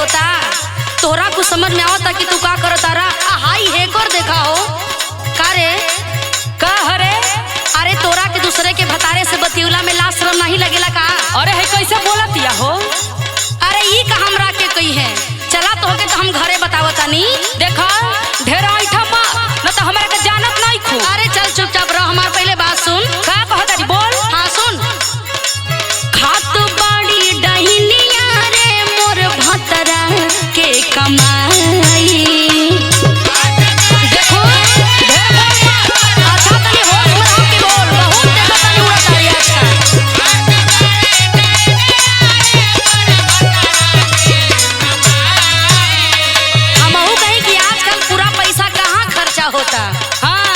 होता। तोरा कुछ समझ में आवता कि तू का करता रहा। हाई हेकर देखा हो का रे का हरे? अरे तोरा के दूसरे के भतारे से बतियुला में लाज शर्म नहीं लगेला का? अरे है कैसे बोलतिया हो? अरे ई का हमरा के कही है। चला तो के तो हम घरे बतावता नी। देखा ढेर ऐठा मा न तो हमरा के जानत नहीं खू। अरे चल चुपचाप रह, हमार पहले बात सुन। का कहतारी बोल। हाँ सुन। खात बाड़ी डहिनिया रे मोर भतरा के कमाई। देखो ढेर बोल अच्छा तनी होश में रह के बोल। बहुत देखो तनी उड़ातारी आजकल। हमहू कही कि आजकल पूरा पैसा कहाँ खर्चा होता। हाँ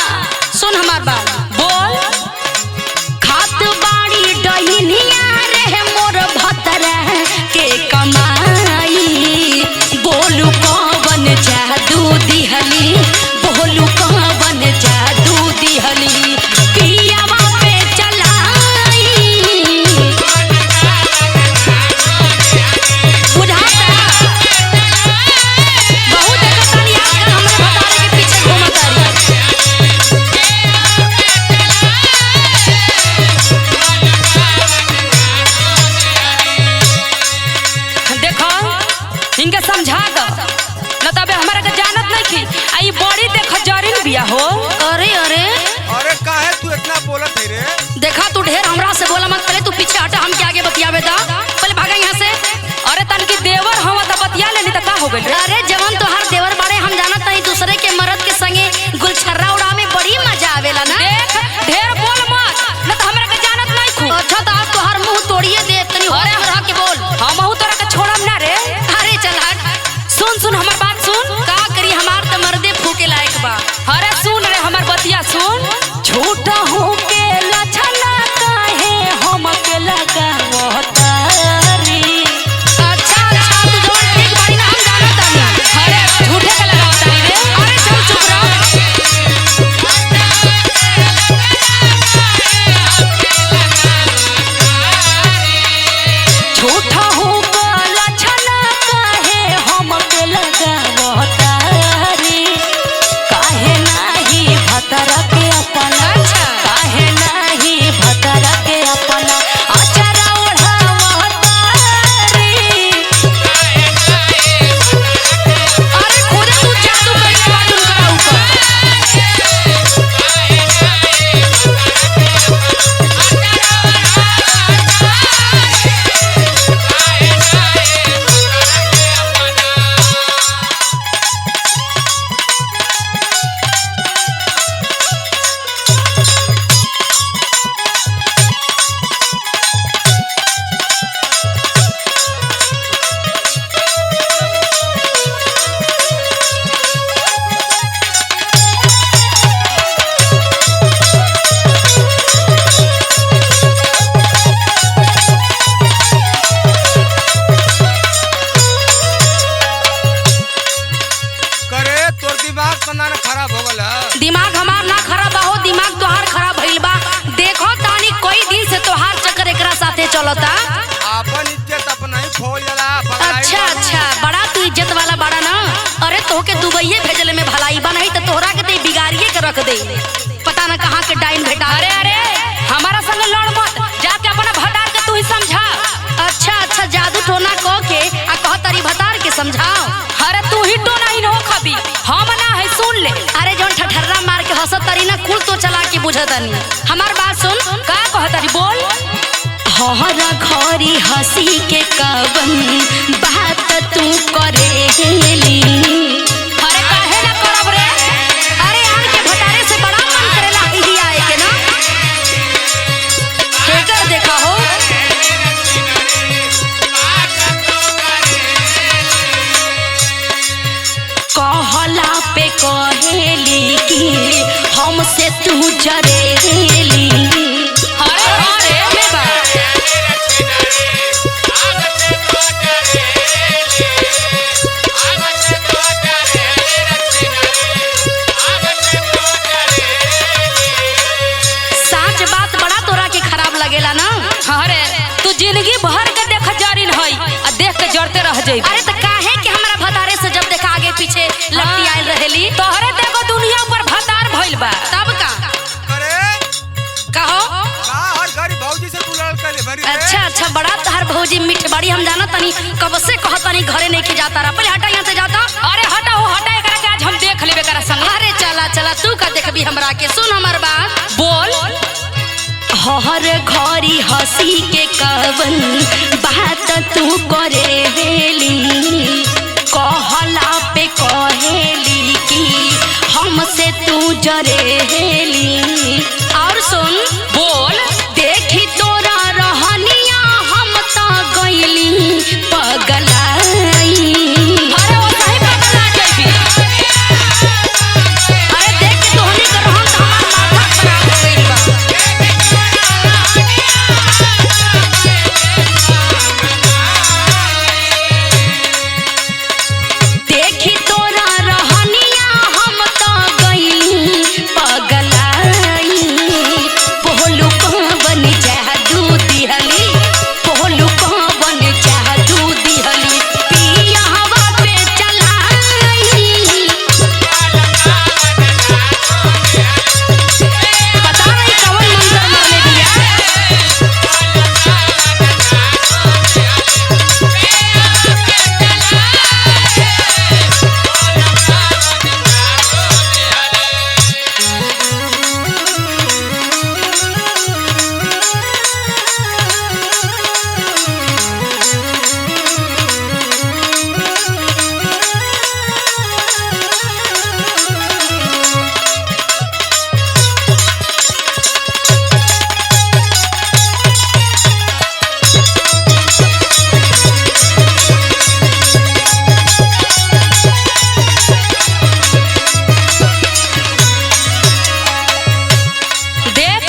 सुन हमार बात बोल। खात बाड़ी डहिनिया रे मोर भतरा के कमाई। बोलू कवन जादू दिहली, बोलू कवन जादू दिहली पियावा पे चलाई। बुझाता बहुत देखतानी आजकल हमरा भतारे के पीछे घूमतारी। देखो इनके समझा दो न तबे हमरा के जानत नहीं थी। आई बड़ी देख जरिन बिया हो। अरे अरे अरे काहे तू इतना बोलत है रे? देखा तू ढेर हमरा से बोला मत। पहले तू पीछे हटा, हम के आगे बतियावे दा। पहले भागा यहाँ से। अरे तन की देवर हवा त बतिया लेनी त का हो गइल रे? अरे जवन तोहार देवर बारे हम जानत नहीं। दूसरे के मर्द के संगे गुलछर्रा उड़ा में बड़ी मजा आवेला ना। देख ढेर बोल मत न त हमरा के जानत नहीं खू। अच्छा तो आज तोहार मुंह तोड़िए दे। तनी होश में रह के बोल। हमहू तोरा के छोड़म ना रे। अरे चल हट। सुन सुन हमर बात सुन। का करी हमार त मर्दे फूके लायक बा। अरे सुन रे हमर बतिया सुन। झूठा हो के लछना काहे हमके लगावतारी। अच्छा अच्छा तू जवन ठीक बाड़ी ना हम जानत तानी। अरे झूठे के लगावतारी रे। अरे चल चुप रह। झूठा हो के लछना काहे हमके लगावतारी। काहे नाही भतरा के अपना, अच्छा। काहे नाही भतरा के अपना अचरा ओढ़ावतारी। अरे खुदे तू जादू करिए बाटुन करा ऊपर। करे तोर दिमाग तना ना खराब हो गल है। दिमाग हमार ना खराब बा हो, दिमाग तोहार खराब भइल बा। देखो तानी कई दिन से तोहार चक्कर एकरा साथे चलता। अपन इज्जत अपना ही खोल जाला। पगलाई अच्छा बानी। अच्छा बड़ा तू इज्जत वाला बड़ा ना। अरे तोहके दुबईये भेजले में भलाई बा, नहीं तो तोहरा के ते बिगाड़िए के रख दे। पता ना कहाँ के डाइन भेटा। अरे अरे हमारा संग लड़ मत। जाके अपना भतार के तू ही समझा। अच्छा अच्छा जादू टोना कह के आ कह तारी भतार के समझाओ। अरे तू ही तो नहीं हो खबी हम ना है सुन ले। अरे जौन ठठर्रा मार के हंसत तारी ना कुल तो चला के बुझतानी। हमार बात सुन। का कहतारी बोल। हरा घरी हंसी के कवन बात तू करेली। अरे काहे ना करब रे? अरे यार के भतारे से बड़ा मन करेला इही आए के ना। हेकर देखा हो। कहला पे कहेली कि हमसे तू जरेली। अरे अरे में बा। लगेला ना। अरे तू जिंदगी भर के देख जारिन हई आ देख के जरते रह जाई। अरे तो काहे भइल बा। तब का करे कहो। का हर घड़ी भौजी से तू लड़ल करे भरी रे? अच्छा अच्छा, बड़ा तहर भौजी मीठ बड़ी हम जाना तनी कब से कहतनी घरे नहीं के जाता रहा। पहले हटा यहाँ से जाता। अरे हटा हो हटा, एकरा के आज हम देख लेबे करा संग। अरे चला चला, तू का देखबी हमरा के। सुन हमर बात बोल। हर घड़ी हंसी के कवन बात तू करेली, कहला पे कहेली कि हमसे तू जरेली। और सुन बोल। देखी तोरा रहनिया हम तो गईली पगलाई। अरे वो सही पगला जाइबी। अरे देख के तोहनी के रहन त हमार माथा खराब हो गइल बा। देखी तोरा रहनिया हम तो गईली पगलाई। पोहलू कवन जादू दिहली, पोहलू कवन जादू दिहली, पिया हवा पे चलाई। बता रही कवन मंत्र मरले दिया। देख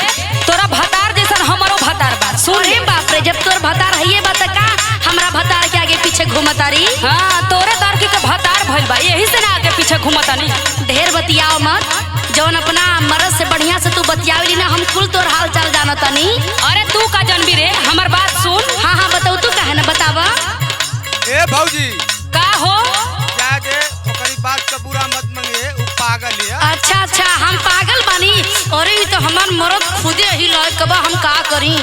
तोरा भतार जैसन हमरो भतार बा। सुन अरे बाप रे, जब तोर भतार हइये बा त का हमरा भतार के आगे पीछे घूमतारी। हाँ, तोरे दरकी के भतार भइल बा, यही से ना आगे पीछे घूमतानी। ढेर बतियाओ मत। जौन अपना मरद से बढ़िया से तू बतियावली ना, हम कुल तोर हाल चाल जानतानी। अरे तू का जानबी रे, हमर बात सुन। हाँ हाँ बताऊ, तू काहे ना बतावा। ए भौजी का हो? जाके ओकरी बात का बुरा मत मंगे, उ पागल है। अच्छा अच्छा, हम पागल बानी। अरे ई तो हमार मरद खुदे ही लायक बा, हम का करी।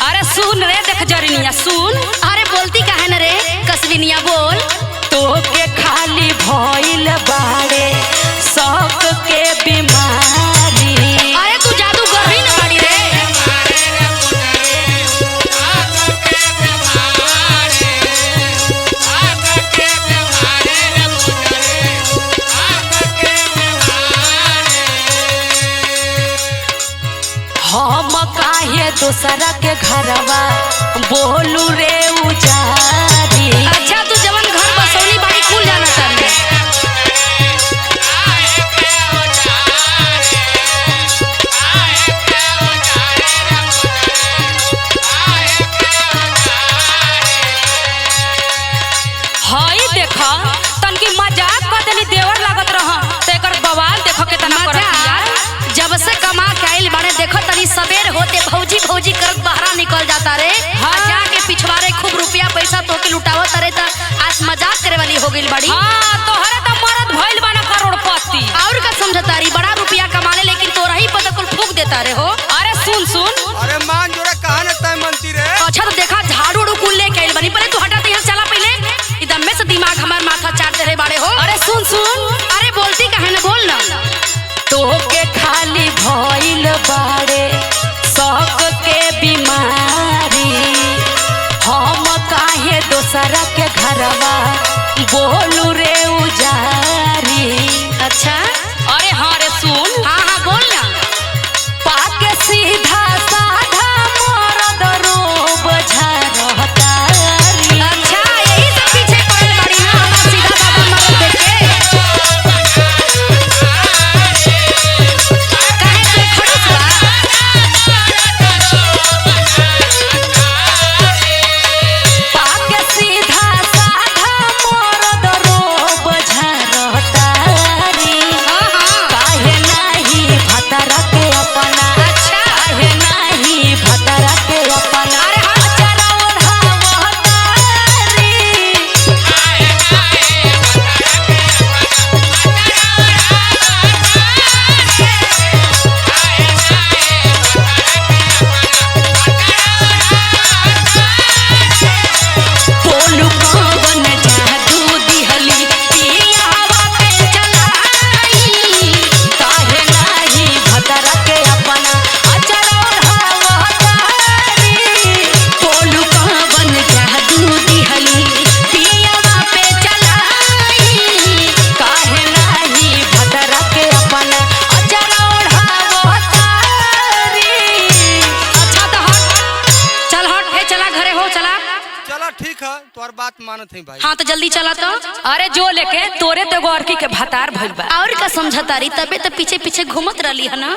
अरे सुन रे, देख जरिनिया सुन। अरे बोलती काहे ना रे कसबिनिया, बोल। तोके खाली भइल बाड़े शौक के बीमारी। अरे तू जादूगर ही ना बाड़ी रे। हम काहे दूसरा के घरवा बोलू रे उजारी। अच्छा तू जवन घर बसौनी बाड़ी कुल जाना तारी। हई देख तनकी मजाक कर देली, देवर लागत रह तो एकर बवाल देखो के तना मजा करतिया। जब से कमा के आइल बाड़े, देखो तनी सबेर होते भौजी भौजी करत बाहर निकल जाता रे। हाँ। जाके पिछवाड़े खूब रुपया पैसा तोके लुटावत रे, त आज मजाक करे वाली हो गइल बाड़ी। हाँ, तोहरे तो मरद भइल बा ना करोड़पति। और का समझतारी, बड़ा रुपया कमाले लेकिन तोरा ही पता कुल फूक देता रे हो। अरे सुन सुन। अरे मान जोरे कहा न तय मनती रे। अच्छा तो देखा झाड़ू उड़ू कुल लेके आइल बानी। पहले तू हटा यहाँ चला, पहले एकदम में से दिमाग हमार माथा चाट दे रे बाड़े हो। अरे सुन सुन। अरे बोलती काहे ना, बोल ना। तोके खाली भइल बाड़े शौक के बीमारी। हम काहे दोसरा के घरवा बोलू रे उजारी। अच्छा अरे हाँ रे सुन। हाँ हाँ बोल ना। पाके सीधा साधा मरद रोब झरतारी। अच्छा यही सब पीछे पड़ल बाड़ी ना हमार सीधा साधा मरद देख के। काहे तू खड़ूस बा? पाके सीधा साधा मरद ठीक है तोर बात मानत है भाई। हाँ तो जल्दी चला तो। अरे जो लेके तोरे तो एगो औरकी के भतार भइल बा। और का समझतारी तबे तो पीछे पीछे घूमत रही है ना।